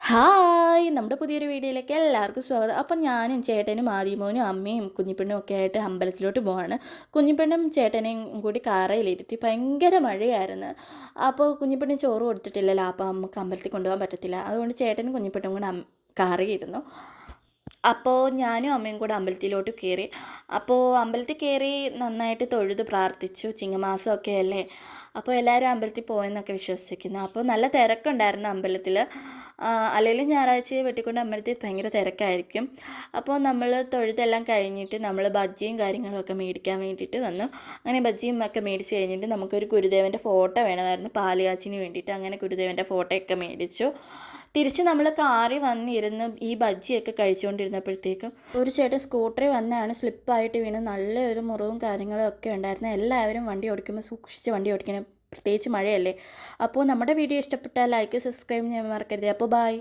Hi! നമ്മുടെ പുതിയൊരു വീഡിയോയിലേക്ക് എല്ലാവർക്കും സ്വാഗതം. അപ്പം ഞാനും ചേട്ടനും ആദിമോനും അമ്മയും കുഞ്ഞിപ്പെണ്ണും ഒക്കെ ആയിട്ട് അമ്പലത്തിലോട്ട് പോവാണ്. കുഞ്ഞിപ്പെണ്ണും ചേട്ടനെയും കൂടി കാറയിലിരുത്തി. ഭയങ്കര മഴയായിരുന്നു. അപ്പോൾ കുഞ്ഞിപ്പെണ്ണിന് ചോറ് കൊടുത്തിട്ടില്ലല്ലോ. അപ്പോൾ നമുക്ക് അമ്പലത്തിൽ കൊണ്ടുപോകാൻ പറ്റത്തില്ല. അതുകൊണ്ട് ചേട്ടനും കുഞ്ഞിപ്പെണ്ണും കൂടെ കാറിൽ ഇരുന്നു. അപ്പോൾ ഞാനും അമ്മയും കൂടെ അമ്പലത്തിലോട്ട് കയറി. അപ്പോൾ അമ്പലത്തിൽ കയറി നന്നായിട്ട് തൊഴുത് പ്രാർത്ഥിച്ചു. ചിങ്ങമാസമൊക്കെ അല്ലേ. അപ്പോൾ എല്ലാവരും അമ്പലത്തിൽ പോയെന്നൊക്കെ വിശ്വസിക്കുന്നു. അപ്പോൾ നല്ല തിരക്കുണ്ടായിരുന്നു അമ്പലത്തിൽ. അല്ലെങ്കിലും ഞായറാഴ്ച വെട്ടിക്കൊണ്ട് അമ്പലത്തിൽ ഭയങ്കര തിരക്കായിരിക്കും. അപ്പോൾ നമ്മൾ തൊഴുതെല്ലാം കഴിഞ്ഞിട്ട് നമ്മൾ ബജ്ജിയും കാര്യങ്ങളൊക്കെ മേടിക്കാൻ വേണ്ടിയിട്ട് വന്നു. അങ്ങനെ ബജ്ജിയും ഒക്കെ മേടിച്ച് കഴിഞ്ഞിട്ട് നമുക്കൊരു ഗുരുദേവൻ്റെ ഫോട്ടോ വേണമായിരുന്നു പാലുകാച്ചിന് വേണ്ടിയിട്ട്. അങ്ങനെ ഗുരുദേവൻ്റെ ഫോട്ടോയൊക്കെ മേടിച്ചു. തിരിച്ച് നമ്മൾ കാറിൽ വന്നിരുന്ന് ഈ ബജ്ജിയൊക്കെ കഴിച്ചുകൊണ്ടിരുന്നപ്പോഴത്തേക്കും ഒരു ചേട്ടൻ സ്കൂട്ടറിൽ വന്നാണ് സ്ലിപ്പായിട്ട് വീണ് നല്ലൊരു മുറിവും കാര്യങ്ങളും ഒക്കെ ഉണ്ടായിരുന്നു. എല്ലാവരും വണ്ടി ഓടിക്കുമ്പോൾ സൂക്ഷിച്ച് വണ്ടി ഓടിക്കണം, പ്രത്യേകിച്ച് മഴയല്ലേ. അപ്പോൾ നമ്മുടെ വീഡിയോ ഇഷ്ടപ്പെട്ടാൽ ലൈക്ക് സബ്സ്ക്രൈബ് ചെയ്യാൻ മറക്കരുത്. അപ്പോൾ ബൈ.